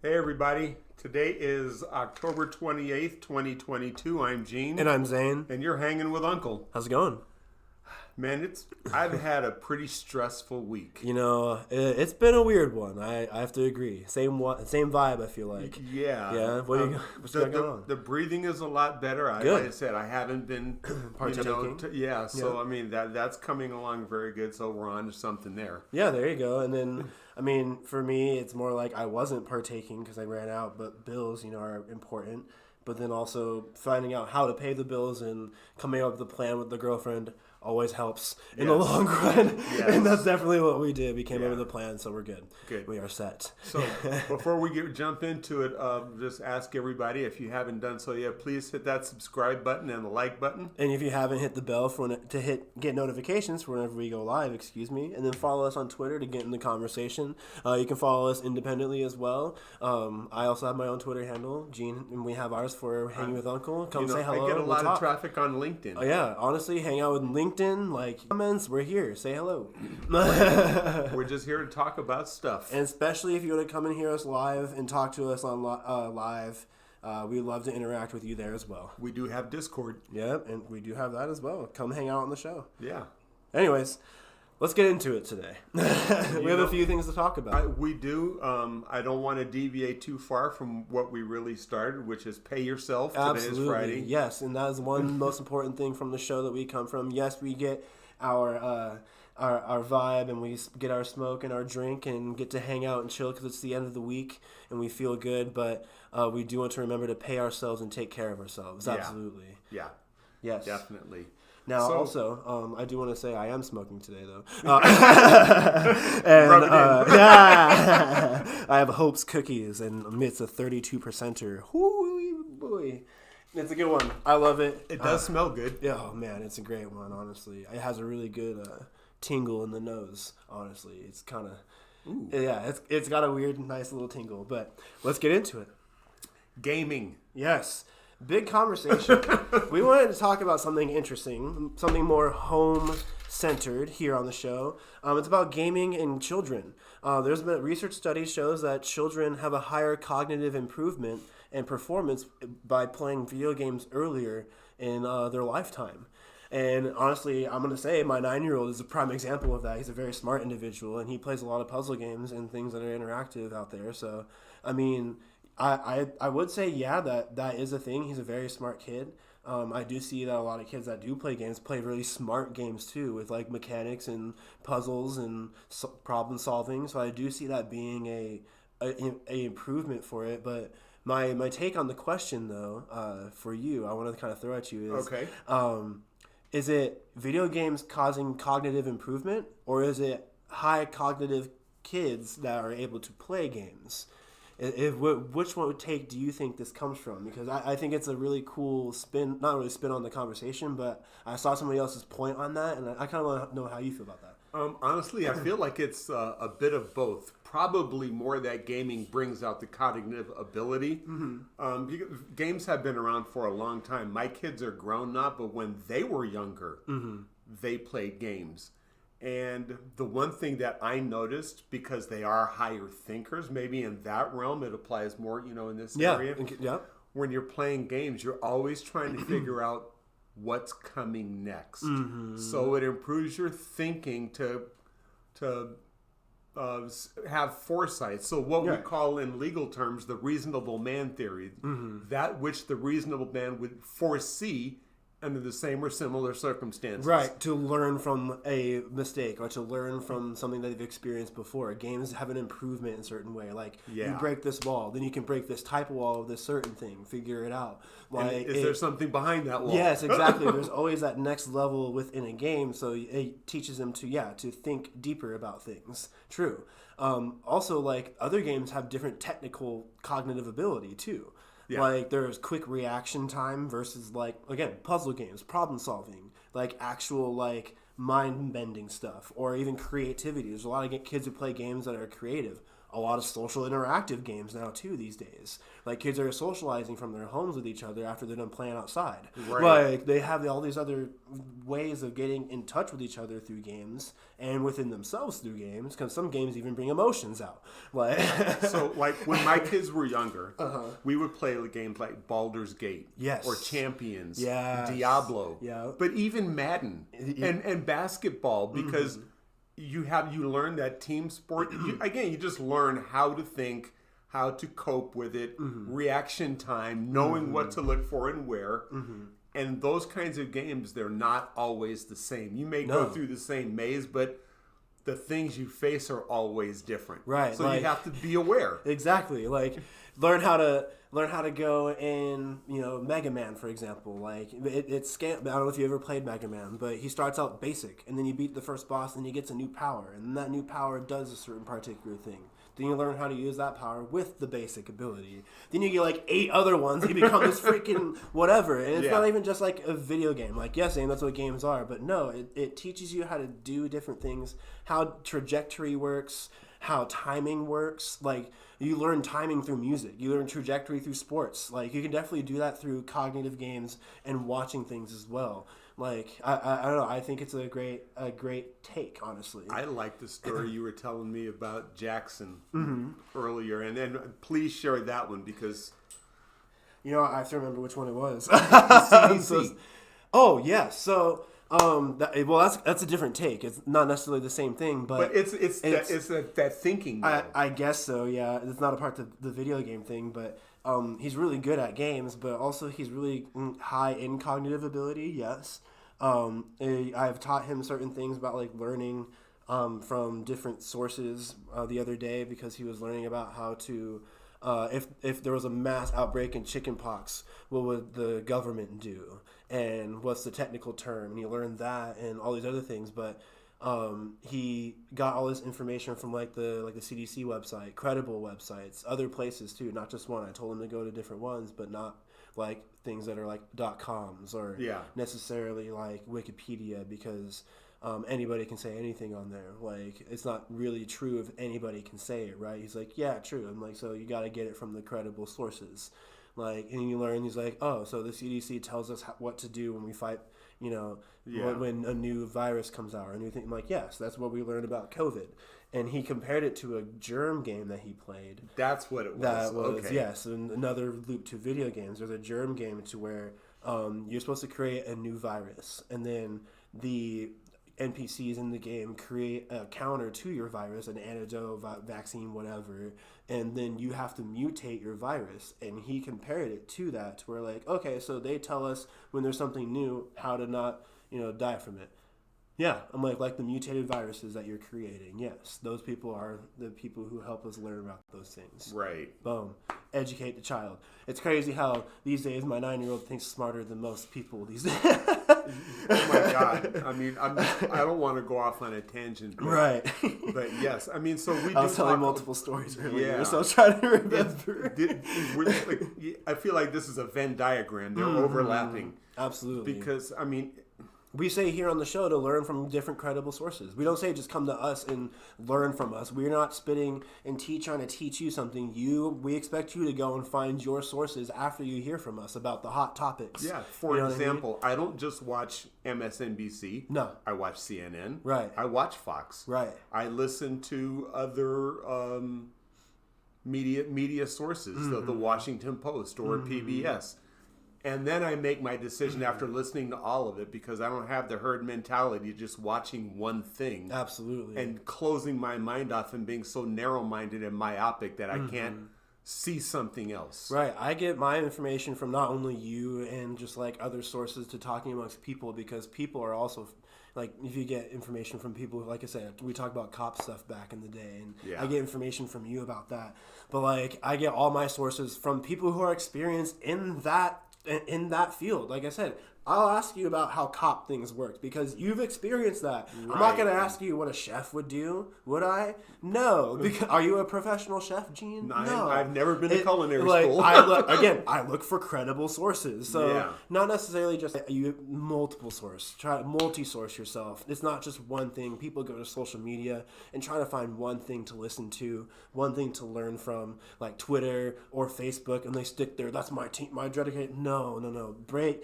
Hey everybody, today is October 28th, 2022. I'm Gene. And I'm Zane. And you're hanging with Uncle. How's it going? Man, I've had a pretty stressful week. You know, it's been a weird one. I have to agree. Same vibe, I feel like. Yeah. Yeah? What's going on? The breathing is a lot better. Good. Like I said, I haven't been partaking. So I mean that's coming along very good, so we're on to something there. Yeah, there you go. And then, I mean, for me, it's more like I wasn't partaking because I ran out, but bills, are important. But then also finding out how to pay the bills and coming up with a plan with the girlfriend always helps in the long run. Yes. And that's definitely what we did. We came up with a plan, so we're good. Good. We are set. So before we jump into it, just ask everybody, if you haven't done so yet, please hit that subscribe button and the like button. And if you haven't hit the bell to get notifications for whenever we go live, and then follow us on Twitter to get in the conversation. You can follow us independently as well. I also have my own Twitter handle, Gene, and we have ours for Hanging with Uncle. Come say hello. I get a lot of traffic on LinkedIn. Oh yeah, honestly, hang out with LinkedIn, like comments. We're here. Say hello. We're just here to talk about stuff. And especially if you want to come and hear us live and talk to us on live, we love to interact with you there as well. We do have Discord. Yep, and we do have that as well. Come hang out on the show. Yeah. Anyways, let's get into it today. We have a few things to talk about. We do. I don't want to deviate too far from what we really started, which is pay yourself. Absolutely. Today is Friday. Yes, and that is one most important thing from the show that we come from. Yes, we get our vibe and we get our smoke and our drink and get to hang out and chill because it's the end of the week and we feel good, but we do want to remember to pay ourselves and take care of ourselves. Absolutely. Yeah. Yes. Definitely. Now, also, I do want to say I am smoking today, though. And I have Hope's cookies, and it's a 32%er. Whoo, boy. It's a good one. I love it. It does smell good. Oh, man, it's a great one, honestly. It has a really good tingle in the nose, honestly. It's kind of, it's got a weird, nice little tingle. But let's get into it. Gaming. Yes. Big conversation. We wanted to talk about something interesting, something more home-centered here on the show. It's about gaming and children. There's been research studies shows that children have a higher cognitive improvement and performance by playing video games earlier in their lifetime. And honestly, I'm going to say my 9-year-old is a prime example of that. He's a very smart individual, and he plays a lot of puzzle games and things that are interactive out there. So, I mean, I would say, that is a thing. He's a very smart kid. I do see that a lot of kids that do play games play really smart games too, with like mechanics and puzzles and problem solving. So I do see that being a improvement for it. But my take on the question though, for you, I want to kind of throw at you is, okay. Is it video games causing cognitive improvement, or is it high cognitive kids that are able to play games? Which one do you think this comes from? Because I think it's a really cool spin, not really spin on the conversation, but I saw somebody else's point on that, and I kind of want to know how you feel about that. Honestly, I feel like it's a bit of both. Probably more that gaming brings out the cognitive ability. Mm-hmm. Games have been around for a long time. My kids are grown now, but when they were younger, they played games. And the one thing that I noticed, because they are higher thinkers, maybe in that realm, it applies more, in this area. Yeah. When you're playing games, you're always trying to figure out what's coming next. Mm-hmm. So it improves your thinking to have foresight. So what we call in legal terms the reasonable man theory, that which the reasonable man would foresee under the same or similar circumstances. Right, to learn from a mistake or to learn from something that they've experienced before. Games have an improvement in a certain way. Like, you break this wall, then you can break this type of wall with this certain thing, figure it out. Like, is there something behind that wall? Yes, exactly. There's always that next level within a game, so it teaches them to think deeper about things. True. Also, like, other games have different technical cognitive ability, too. Yeah. Like, there's quick reaction time versus, like, again, puzzle games, problem solving, like, actual, like, mind-bending stuff, or even creativity. There's a lot of kids who play games that are creative. a lot of social interactive games now too these days. Like kids are socializing from their homes with each other after they're done playing outside. Right. Like they have all these other ways of getting in touch with each other through games and within themselves through games, because some games even bring emotions out. Like So, like, when my kids were younger, we would play games like Baldur's Gate. Yes. Or Champions. Yes. Diablo. Yeah. But even Madden and basketball, because you learn that team sport. You just learn how to think, how to cope with it, reaction time, knowing what to look for and where. And those kinds of games, they're not always the same. You may go through the same maze, but the things you face are always different. Right. So you have to be aware. Exactly. Like learn how to go in, Mega Man, for example. Like it's I don't know if you ever played Mega Man, but he starts out basic, and then you beat the first boss, and he gets a new power, and that new power does a certain particular thing. Then you learn how to use that power with the basic ability. Then you get like 8 other ones, and you become this freaking whatever. And it's not even just like a video game. Like, yes, and that's what games are, but no, it teaches you how to do different things, how trajectory works, how timing works. Like, you learn timing through music. You learn trajectory through sports. Like, you can definitely do that through cognitive games and watching things as well. Like, I don't know. I think it's a great take, honestly. I like the story you were telling me about Jackson earlier, and then please share that one because I have to remember which one it was. CDC. Oh yeah, so that's a different take. It's not necessarily the same thing, but it's that thinking. I guess so. Yeah, it's not a part of the video game thing, but he's really good at games, but also he's really high in cognitive ability. Yes, I've taught him certain things about like learning from different sources the other day, because he was learning about how to. If there was a mass outbreak in chickenpox, what would the government do? And what's the technical term? And he learned that and all these other things. But he got all this information from like the CDC website, credible websites, other places too, not just one. I told him to go to different ones, but not like things that are like .coms or necessarily like Wikipedia, because anybody can say anything on there. Like, it's not really true if anybody can say it, right? He's like, yeah, true. I'm like, so you got to get it from the credible sources. Like, and you learn, he's like, oh, so the CDC tells us what to do when we fight, when a new virus comes out or a new thing. I'm like, yes, that's what we learned about COVID. And he compared it to a germ game that he played. That's what it was. That was, okay. Yes, and another loop to video games. There's a germ game to where you're supposed to create a new virus, and then the NPCs in the game create a counter to your virus, an antidote, vaccine, whatever, and then you have to mutate your virus. And he compared it to that, to where like, okay, so they tell us when there's something new how to not, die from it. Yeah, I'm like the mutated viruses that you're creating. Yes, those people are the people who help us learn about those things. Right. Boom. Educate the child. It's crazy how these days my 9-year-old thinks smarter than most people these days. Oh my God. I mean, I don't want to go off on a tangent. But, right. But yes, I mean, so we do. I was telling multiple stories earlier, Yeah. so I was trying to remember. I feel like this is a Venn diagram. They're overlapping. Absolutely. Because, I mean, we say here on the show to learn from different credible sources. We don't say just come to us and learn from us. We're not spitting and trying to teach you something. We expect you to go and find your sources after you hear from us about the hot topics. yeah. For example, I don't just watch MSNBC. No. I watch CNN. Right. I watch Fox. Right. I listen to other media sources, the Washington Post or PBS. And then I make my decision after listening to all of it, because I don't have the herd mentality of just watching one thing. Absolutely. And closing my mind off and being so narrow-minded and myopic that I can't see something else. Right. I get my information from not only you and just like other sources to talking amongst people, because people are also like, if you get information from people, like I said, we talked about cop stuff back in the day, and I get information from you about that. But like, I get all my sources from people who are experienced in that field. Like I said, I'll ask you about how cop things work because you've experienced that. Right. I'm not going to ask you what a chef would do, would I? No. Because, are you a professional chef, Gene? No. I've never been to culinary school. I look for credible sources. So not necessarily just you multiple source. Try multi-source yourself. It's not just one thing. People go to social media and try to find one thing to listen to, one thing to learn from, like Twitter or Facebook, and they stick there. That's my team, my dedicated. No. Break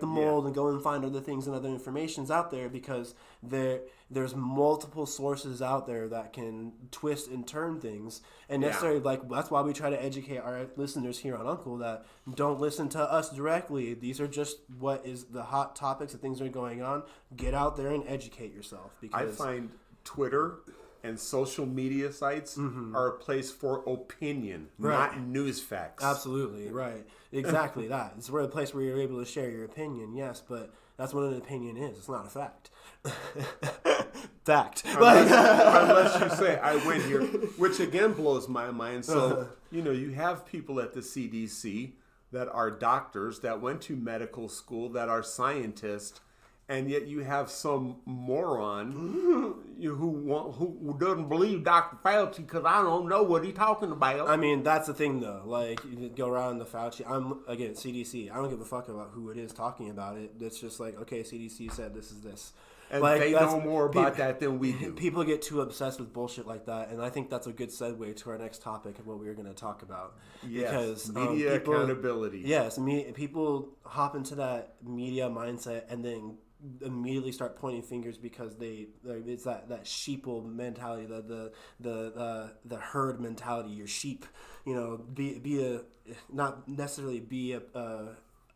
the mold and go and find other things and other informations out there because there's multiple sources out there that can twist and turn things. And necessarily, like, that's why we try to educate our listeners here on Uncle that don't listen to us directly. These are just what is the hot topics and things that are going on. Get out there and educate yourself. Because I find Twitter and social media sites are a place for opinion, not news facts. Absolutely, right. Exactly that. It's where a place where you're able to share your opinion, yes, but that's what an opinion is. It's not a fact. Fact. Unless you say, I went here, which again blows my mind. So, you have people at the CDC that are doctors, that went to medical school, that are scientists, and yet you have some moron who doesn't believe Dr. Fauci because I don't know what he's talking about. I mean, that's the thing, though. Like, you go around the Fauci. Again, CDC. I don't give a fuck about who it is talking about it. It's just like, okay, CDC said this is this. And they know more about that than we do. People get too obsessed with bullshit like that, and I think that's a good segue to our next topic of what we were going to talk about. Yes, because, media accountability. Yes, people hop into that media mindset and then immediately start pointing fingers because it's that sheeple mentality, the herd mentality. You're sheep, be a not necessarily be a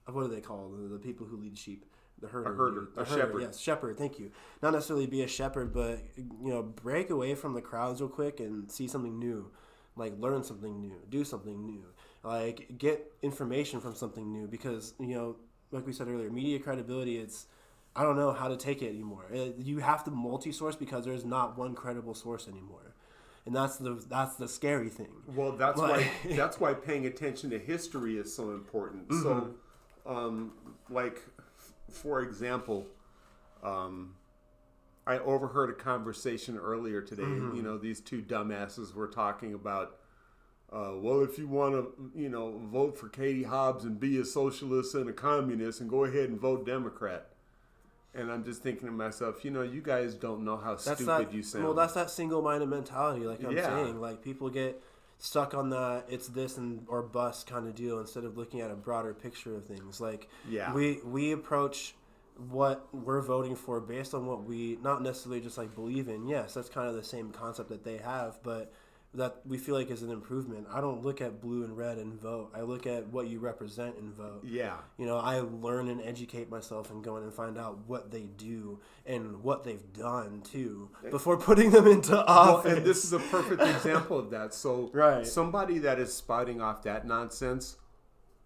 what do they call the people who lead sheep? The herder, a shepherd. Yes, shepherd. Thank you. Not necessarily be a shepherd, but break away from the crowds real quick and see something new, like learn something new, do something new, like get information from something new because like we said earlier, media credibility. I don't know how to take it anymore. You have to multi-source because there's not one credible source anymore, and that's the scary thing. Well, that's why paying attention to history is so important. Mm-hmm. So, for example, I overheard a conversation earlier today. Mm-hmm. These two dumbasses were talking about, well, if you want to, vote for Katie Hobbs and be a socialist and a communist, and go ahead and vote Democrat. And I'm just thinking to myself, you guys don't know how stupid you sound. Well, that's that single-minded mentality, like I'm saying. Like, people get stuck on that it's this or bust kind of deal instead of looking at a broader picture of things. Like, we approach what we're voting for based on what we not necessarily just, like, believe in. Yes, that's kind of the same concept that they have, but that we feel like is an improvement. I don't look at blue and red and vote. I look at what you represent and vote. Yeah. I learn and educate myself and go in and find out what they do and what they've done too before putting them into office. Well, and this is a perfect example of that. So somebody that is spouting off that nonsense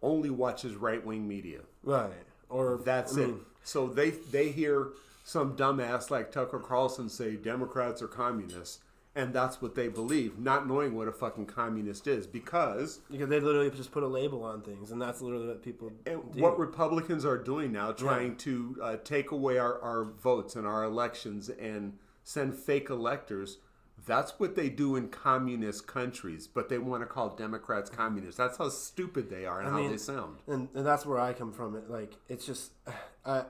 only watches right-wing media. Right. Or that's it. So they hear some dumbass like Tucker Carlson say Democrats are communists. And that's what they believe, not knowing what a fucking communist is, because they literally just put a label on things, and that's literally what people do. What Republicans are doing now, trying to take away our votes and our elections and send fake electors, that's what they do in communist countries, but they want to call Democrats communists. That's how stupid they are and how they sound. And that's where I come from. Like, it's just, I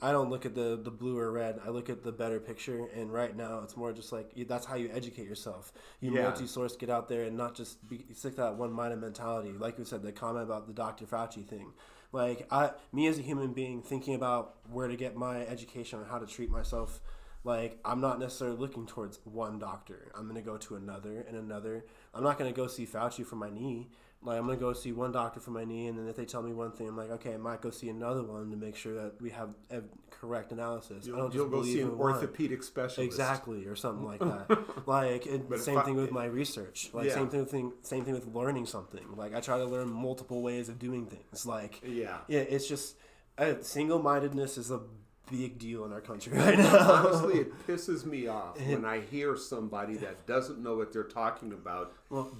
don't look at the blue or red. I look at the better picture, and right now it's more just like, that's how you educate yourself. You multi-source, get out there, and not just stick to that one-minded mentality. Like we said, the comment about the Dr. Fauci thing. Like, me as a human being, thinking about where to get my education on how to treat myself, like, I'm not necessarily looking towards one doctor. I'm going to go to another and another. I'm not going to go see Fauci for my knee. Like, I'm going to go see one doctor for my knee, and then if they tell me one thing, I'm like, okay, I might go see another one to make sure that we have correct analysis. You'll go see an orthopedic specialist. Exactly, or something like that. Like, same thing with my research. Like, same thing with learning something. Like, I try to learn multiple ways of doing things. Like, it's just, single-mindedness is a big deal in our country right now. Honestly, it pisses me off when I hear somebody that doesn't know what they're talking about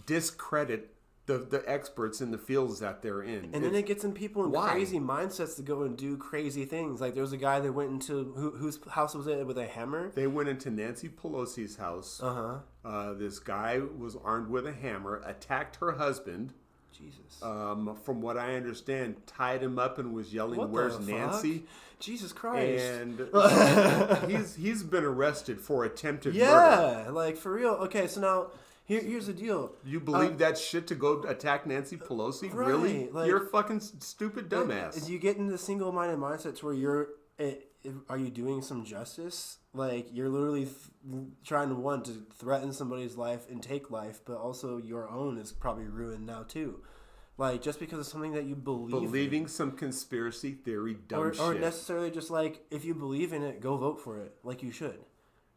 discredit the experts in the fields that they're in. And then it gets in people in why? crazy mindsets to go and do crazy things. Like there was a guy that went into whose house was it with a hammer? They went into Nancy Pelosi's house. This guy was armed with a hammer, attacked her husband. Jesus. From what I understand, tied him up and was yelling, What "Where's the Nancy?" fuck? Jesus Christ. And he's been arrested for attempted murder. Yeah, like for real. Okay, so now here's the deal. You believe that shit to go attack Nancy Pelosi? Right, Really? like- You're a fucking stupid dumbass. You get into the single-minded mindset to where are you doing some justice? Like you're literally trying to threaten somebody's life and take life, but also your own is probably ruined now too. Like just because of something that you Believing some conspiracy theory dumb shit. or necessarily just like if you believe in it, go vote for it, like you should.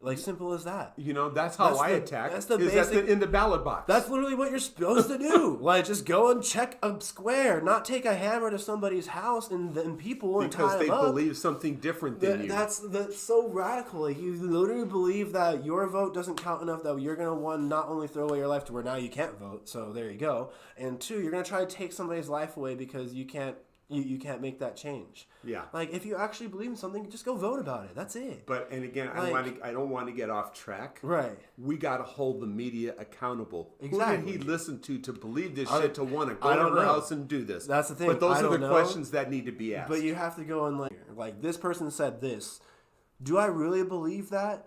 Like simple as that. You know, that's how I attack. That's the is basic. in the ballot box. That's literally what you're supposed to do. Like, just go and check a square, not take a hammer to somebody's house and then people and because tie they them up. believe something different than you. That's so radical. Like, you literally believe that your vote doesn't count enough that you're gonna one not only throw away your life to where now you can't vote. So there you go. And two, you're gonna try to take somebody's life away because you can't. You can't make that change. Yeah. Like if you actually believe in something, just go vote about it. That's it. But and again, I don't want to get off track. Right. We got to hold the media accountable. Exactly. Who did he listen to believe this shit to want to go I to don't her know. house and do this? That's the thing. But those I are don't the know. questions that need to be asked. But you have to go and like this person said this. Do I really believe that?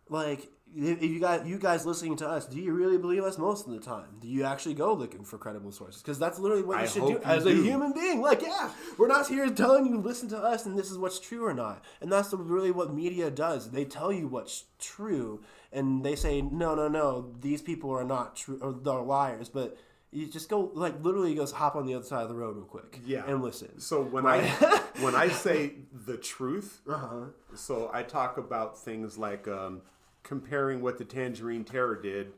Like if you guys listening to us, do you really believe us most of the time? Do you actually go looking for credible sources? Because that's literally what you should do as a human being. Like, yeah, we're not here telling you listen to us and this is what's true or not. And that's really what media does. They tell you what's true and they say no, these people are not true or they're liars. But you just go like literally just hop on the other side of the road real quick, and listen. So when I say the truth, so I talk about things like comparing what the Tangerine Terror did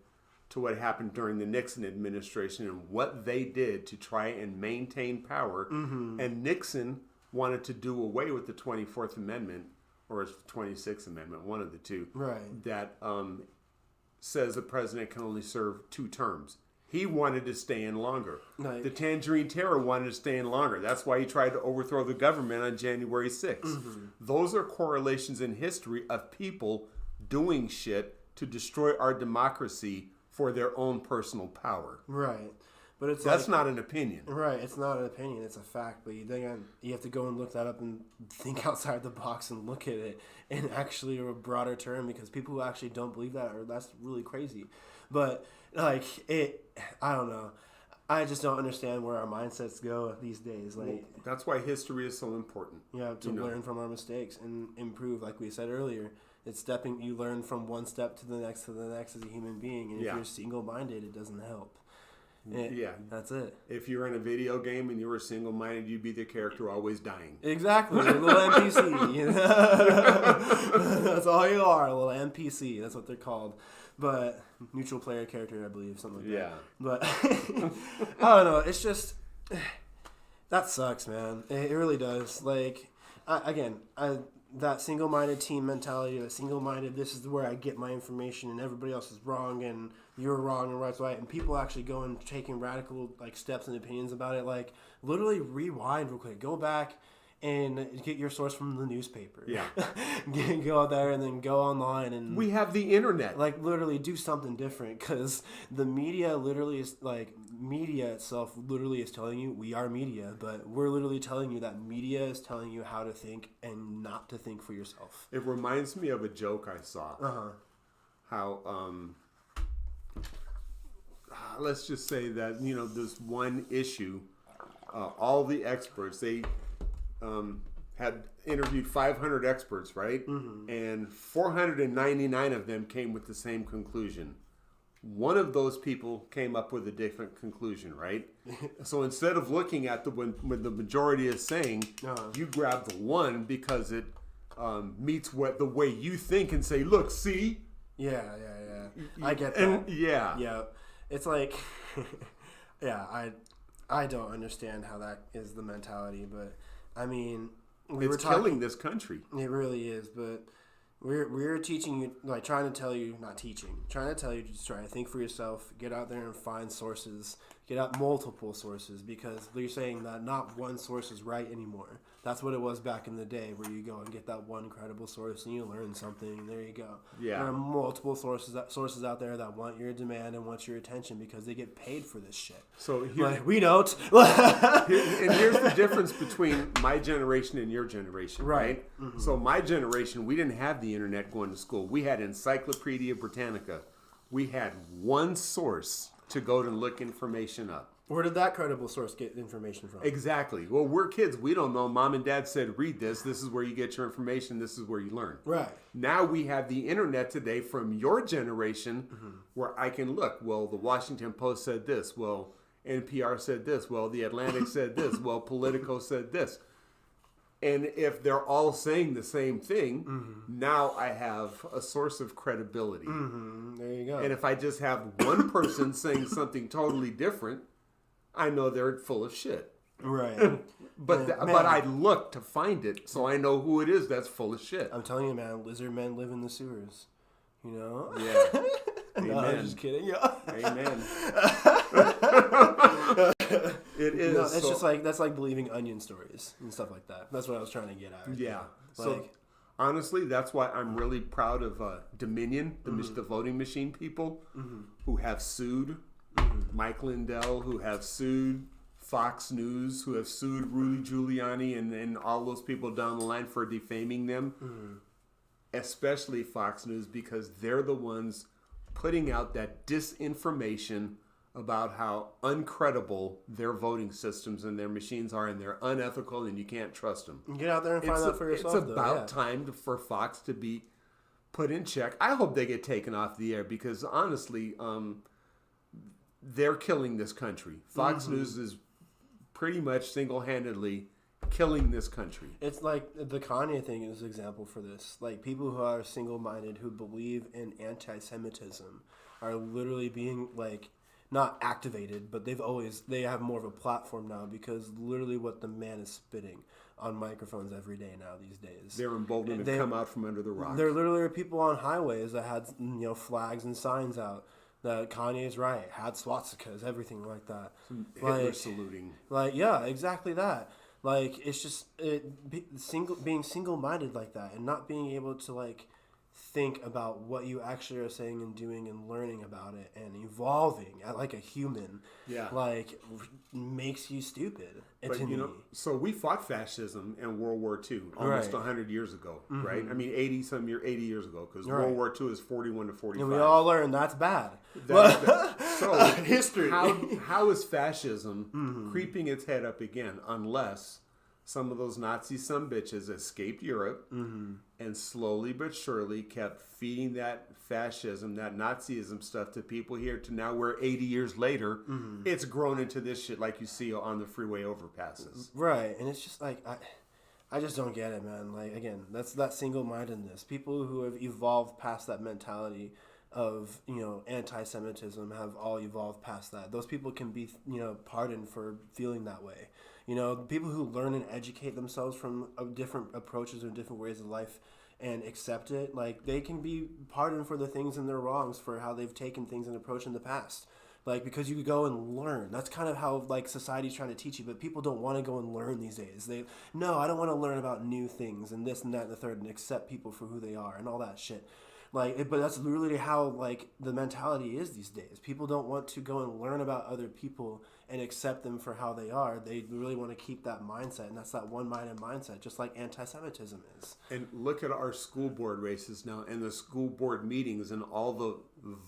to what happened during the Nixon administration and what they did to try and maintain power. And Nixon wanted to do away with the 24th Amendment or 26th Amendment, one of the two, Right. that says the president can only serve 2 terms. He wanted to stay in longer. Right. The Tangerine Terror wanted to stay in longer. That's why he tried to overthrow the government on January 6th. Those are correlations in history of people doing shit to destroy our democracy for their own personal power. Right. But That's not an opinion. Right, it's not an opinion, it's a fact. But you have to go and look that up and think outside the box and look at it in actually a broader term because people who actually don't believe that's really crazy. But like I don't know. I just don't understand where our mindsets go these days. Like That's why history is so important. to learn from our mistakes and improve, like we said earlier. It's you learn from one step to the next as a human being. And if you're single-minded, it doesn't help. That's it. If you're in a video game and you were single-minded, you'd be the character always dying. Exactly, a little NPC. You know? That's all you are, a little NPC. That's what they're called. But neutral player character, I believe, something like that. But I don't know. It's just that sucks, man. It really does. Like that single-minded team mentality, that single-minded, this is where I get my information and everybody else is wrong and you're wrong and right's right. And people actually go and taking radical steps and opinions about it. Like literally rewind real quick. Go back and get your source from the newspaper. Yeah. Go out there and then go online and... We have the internet. Like literally do something different because the media literally is media itself literally is telling you we are media, but we're literally telling you that media is telling you how to think and not to think for yourself. It reminds me of a joke I saw. How let's just say that this one issue, all the experts they had interviewed 500 experts, right? And 499 of them came with the same conclusion. One of those people came up with a different conclusion, right? So instead of looking at when the majority is saying, you grab the one because it meets the way you think and say, look, see? Yeah. I get that. And, yeah. It's like, I don't understand how that is the mentality, but I mean, it's killing this country. It really is, but We're teaching you, like trying to tell you to just try to think for yourself, get out there and find sources, get out multiple sources, because you're saying that not one source is right anymore. That's what it was back in the day, where you go and get that one credible source and you learn something, and there you go. Yeah. There are multiple sources out there that want your demand and want your attention because they get paid for this shit. So here, Like, we don't. and here's the difference between my generation and your generation, right? Mm-hmm. So my generation, we didn't have the internet going to school. We had Encyclopedia Britannica. We had one source to go to look information up. Where did that credible source get information from? Exactly. Well, we're kids. We don't know. Mom and dad said, read this. This is where you get your information. This is where you learn. Right. Now we have the internet today from your generation where I can look. Well, the Washington Post said this. Well, NPR said this. Well, the Atlantic said this. Well, Politico said this. And if they're all saying the same thing, now I have a source of credibility. There you go. And if I just have one person saying something totally different, I know they're full of shit. Right. But I look to find it, so I know who it is that's full of shit. I'm telling you, man, lizard men live in the sewers. You know? Yeah. No, Amen. I'm just kidding. Yeah. Amen. It is. No, it's just like, that's like believing onion stories and stuff like that. That's what I was trying to get at. Yeah. Like, So honestly, that's why I'm really proud of Dominion, the voting machine people, who have sued Mike Lindell, who have sued Fox News, who have sued Rudy Giuliani and all those people down the line for defaming them, especially Fox News, because they're the ones putting out that disinformation about how uncredible their voting systems and their machines are, and they're unethical and you can't trust them. get out there and find out for yourself. It's about time for Fox to be put in check. I hope they get taken off the air because honestly, they're killing this country. Fox News is pretty much single-handedly killing this country. It's like the Kanye thing is an example for this. Like, people who are single-minded, who believe in anti-Semitism, are literally being, like, not activated, but they have more of a platform now because literally what the man is spitting on microphones every day now these days. They're emboldened to come out from under the rock. There literally are people on highways that had, flags and signs out that Kanye's right, had swastikas, everything like that. Hitler saluting. Like, yeah, exactly that. Like, it's just being single-minded like that and not being able to, like, think about what you actually are saying and doing and learning about it and evolving like a human, like, makes you stupid. But, so we fought fascism in World War II almost 100 years ago, right? I mean, 80 years ago, because World War II is 41 to 45. And we all learned that's bad. So history. How is fascism creeping its head up again unless some of those Nazi sumbitches escaped Europe and slowly but surely kept feeding that fascism, that Nazism stuff to people here to now where 80 years later, it's grown into this shit like you see on the freeway overpasses. Right. And it's just like, I just don't get it, man. Like, again, that's that single-mindedness. People who have evolved past that mentality of, anti-Semitism have all evolved past that. Those people can be, pardoned for feeling that way. People who learn and educate themselves from different approaches or different ways of life and accept it, like, they can be pardoned for the things and their wrongs for how they've taken things and approached in the past. Like, because you go and learn. That's kind of how, like, society's trying to teach you, but people don't want to go and learn these days. No, I don't want to learn about new things and this and that and the third and accept people for who they are and all that shit. Like, but that's literally how, like, the mentality is these days. People don't want to go and learn about other people and accept them for how they are. They really want to keep that mindset, and that's that one-minded mindset, just like anti-Semitism is. And look at our school board races now and the school board meetings and all the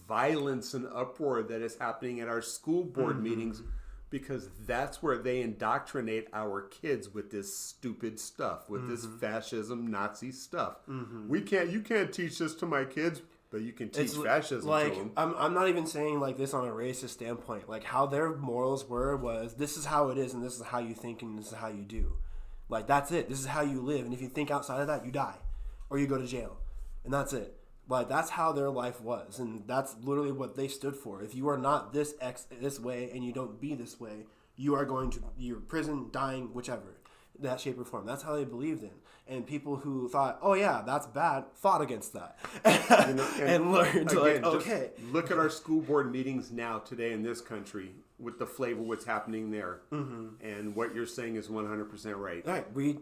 violence and uproar that is happening at our school board meetings, because that's where they indoctrinate our kids with this stupid stuff, with this fascism, Nazi stuff. You can't teach this to my kids, but you can teach fascism like, to them. I'm not even saying like this on a racist standpoint. Like, how their morals was this is how it is and this is how you think and this is how you do. Like, that's it. This is how you live. And if you think outside of that, you die or you go to jail. And that's it. Like, that's how their life was, and that's literally what they stood for. If you are not this way and you don't be this way, you're prison, dying, whichever. that shape or form. That's how they believed in. And people who thought, oh yeah, that's bad, fought against that. And learned again, okay. Look at our school board meetings now today in this country with the flavor of what's happening there. And what you're saying is 100% right. All right, we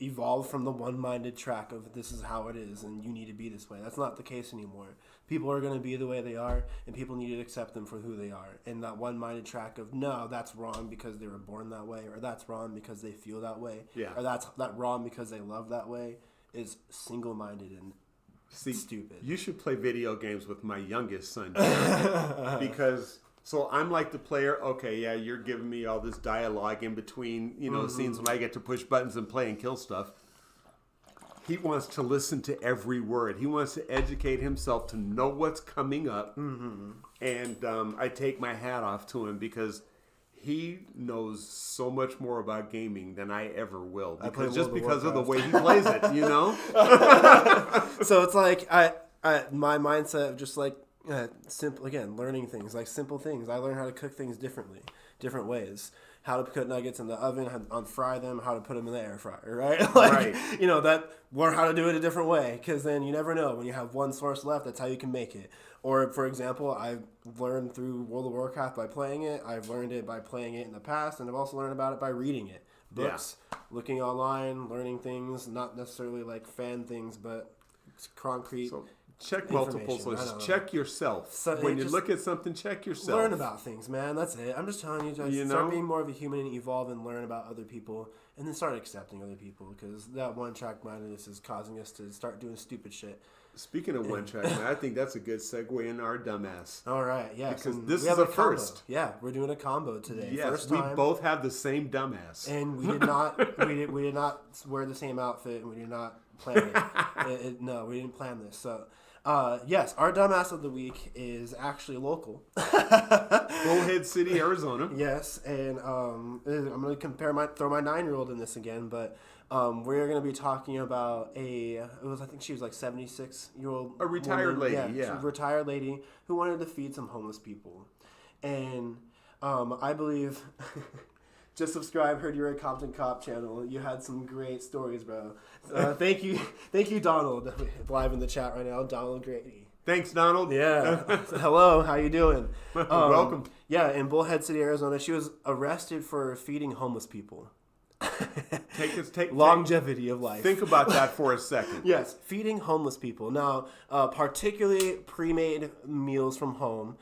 evolved from the one-minded track of this is how it is and you need to be this way. That's not the case anymore. People are going to be the way they are, and people need to accept them for who they are. And that one-minded track of, no, that's wrong because they were born that way, or that's wrong because they feel that way, or that's wrong because they love that way, is single-minded and stupid. You should play video games with my youngest son. Because... So I'm like the player, okay, yeah, you're giving me all this dialogue in between, scenes when I get to push buttons and play and kill stuff. He wants to listen to every word. He wants to educate himself to know what's coming up. And I take my hat off to him because he knows so much more about gaming than I ever will. Because of the way he plays it, So it's like my mindset of just like, simple again, learning things like simple things. I learned how to cook things different ways. How to put nuggets in the oven, how to fry them, how to put them in the air fryer, right? Learn how to do it a different way, because then you never know when you have one source left. That's how you can make it. Or for example, I've learned through World of Warcraft by playing it. I've learned it by playing it in the past, and I've also learned about it by reading it, books, looking online, learning things, not necessarily like fan things, but it's concrete. Check multiple sources. Check yourself. So when you look at something, check yourself. Learn about things, man. That's it. I'm just telling you, start being more of a human and evolve and learn about other people, and then start accepting other people, because that one-track mindedness is causing us to start doing stupid shit. Speaking of one-track, man, I think that's a good segue into our dumbass. All right, yeah. Because this is a first. Yeah, we're doing a combo today. Yes, first time, we both have the same dumbass. And we did not we did not wear the same outfit, and we did not plan it. No, we didn't plan this. So, yes, our dumbass of the week is actually local. Bullhead City, Arizona. Yes, and I'm going to throw my 9-year-old in this again, but we're going to be talking about I think she was like 76-year-old. A retired woman. lady, A retired lady who wanted to feed some homeless people. And I believe... Just subscribe, heard you're a Compton Cop channel. You had some great stories, bro. Thank you, Donald. Live in the chat right now, Donald Grady. Thanks, Donald. Yeah. Hello, how you doing? Welcome. Yeah, in Bullhead City, Arizona, she was arrested for feeding homeless people. Longevity of life. Think about that for a second. Yes, feeding homeless people. Now, particularly pre-made meals from home.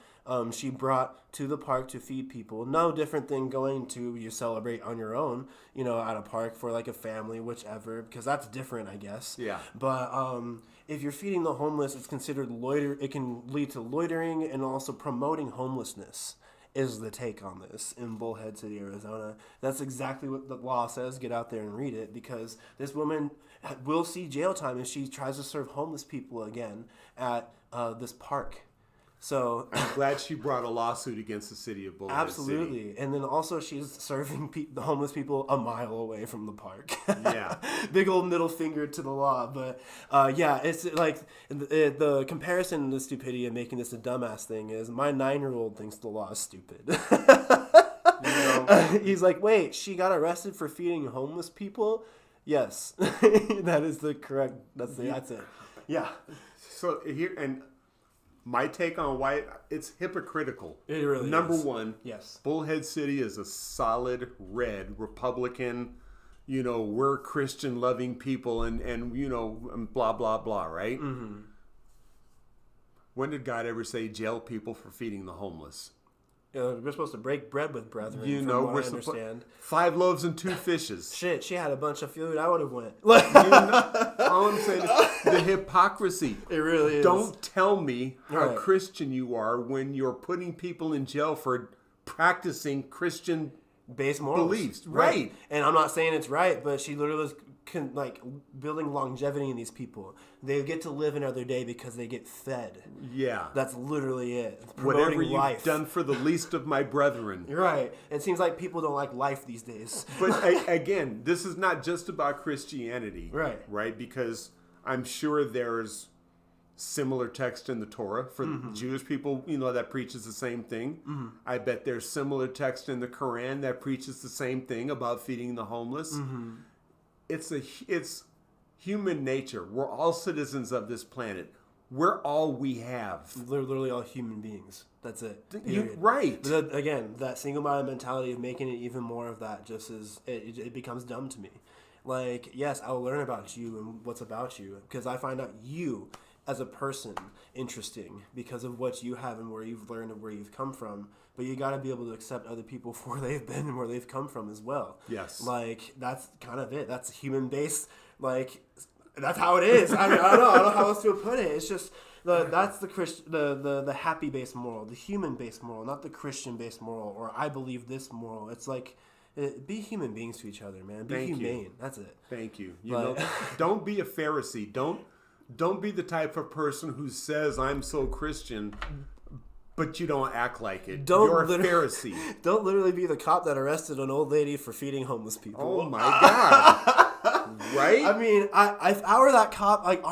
She brought to the park to feed people. No different than going to you celebrate on your own, at a park for like a family, whichever, because that's different, I guess. Yeah. But if you're feeding the homeless, it's considered it can lead to loitering and also promoting homelessness. Is the take on this in Bullhead City, Arizona. That's exactly what the law says. Get out there and read it, because this woman will see jail time if she tries to serve homeless people again at this park. So I'm glad she brought a lawsuit against the city of Bullhead absolutely. City. And then also she's serving the homeless people a mile away from the park. Yeah. Big old middle finger to the law. But yeah, it's like the comparison and the stupidity of making this a dumbass thing is my 9-year-old thinks the law is stupid. He's like, wait, she got arrested for feeding homeless people? Yes. That is the correct. That's it. Yeah. So here, and my take on why it's hypocritical. It really Number is. one, yes. Bullhead City is a solid red Republican, we're Christian loving people and blah, blah, blah, right? Mm-hmm. When did God ever say jail people for feeding the homeless? We're supposed to break bread with brethren, we're I understand. 5 loaves and 2 fishes. Shit, she had a bunch of food. I would have went. All I'm saying is the hypocrisy. It really is. Don't tell me how Christian you are when you're putting people in jail for practicing Christian base morals. Beliefs. Right. And I'm not saying it's right, but she literally was building longevity in these people. They get to live another day because they get fed. Yeah. That's literally it. It's whatever you've life. done for the least of my brethren. Right. It seems like people don't like life these days. But again, this is not just about Christianity. Right. Right? Because I'm sure there's similar text in the Torah for Jewish people, that preaches the same thing. I bet there's similar text in the Quran that preaches the same thing about feeding the homeless. It's human nature. We're all citizens of this planet. We're all we have. They're literally all human beings. That's it. Right. Again, that single-minded mentality of making it even more of that just is, it becomes dumb to me. Like, yes, I will learn about you and what's about you because I find out you as a person interesting because of what you have and where you've learned and where you've come from. But you got to be able to accept other people for where they've been and where they've come from as well. Yes. Like, that's kind of it. That's human-based. Like, that's how it is. I mean, I don't know how else to put it. It's just that's the happy-based moral, the human-based moral, not the Christian-based moral or I believe this moral. It's like, be human beings to each other, man. Be humane. That's it. Thank you. Don't be a Pharisee. Don't be the type of person who says I'm so Christian, but you don't act like it. You're a Pharisee. Don't literally be the cop that arrested an old lady for feeding homeless people. Oh my God! Right? I mean, if I were that cop, like.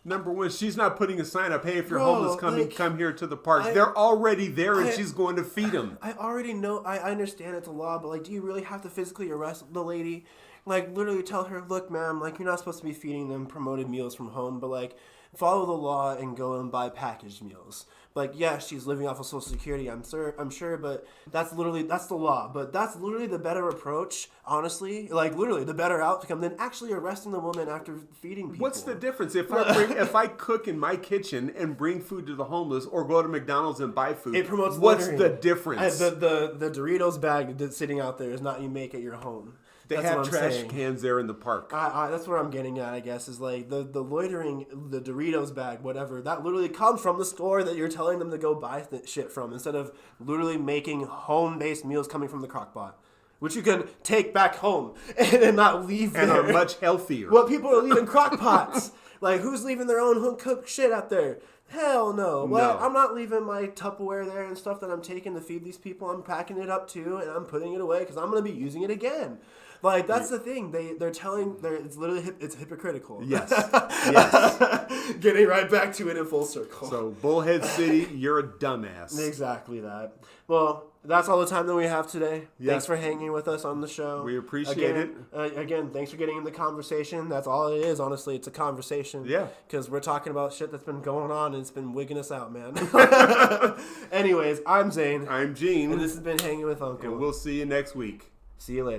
Number one, she's not putting a sign up, hey, if you're homeless, come here to the park. They're already there, and she's going to feed them. I already know. I understand it's a law, but, like, do you really have to physically arrest the lady? Like, literally tell her, look, ma'am, like, you're not supposed to be feeding them promoted meals from home, but, like, follow the law and go and buy packaged meals. Like, yeah, she's living off of Social Security, I'm sure, but that's the law. But that's literally the better approach, honestly. Like, literally, the better outcome than actually arresting the woman after feeding people. What's the difference? If I cook in my kitchen and bring food to the homeless or go to McDonald's and buy food, it promotes what's littering. The difference? The Doritos bag that's sitting out there is not you make at your home. They have trash cans there in the park. That's what I'm getting at, I guess, is like the loitering, the Doritos bag, whatever, that literally comes from the store that you're telling them to go buy shit from instead of literally making home-based meals coming from the crock pot, which you can take back home and then not leave and are much healthier. Well, people are leaving crock pots. Like, who's leaving their own home-cooked shit out there? Hell no. Well, I'm not leaving my Tupperware there and stuff that I'm taking to feed these people. I'm packing it up too, and I'm putting it away because I'm going to be using it again. Like, that's the thing. It's literally it's hypocritical. Yes. Yes. Getting right back to it in full circle. So, Bullhead City, you're a dumbass. Exactly that. Well, that's all the time that we have today. Yes. Thanks for hanging with us on the show. We appreciate it. Again, thanks for getting in the conversation. That's all it is, honestly. It's a conversation. Yeah. Because we're talking about shit that's been going on and it's been wigging us out, man. Anyways, I'm Zane. I'm Gene. And this has been Hanging with Uncle. And we'll see you next week. See you later.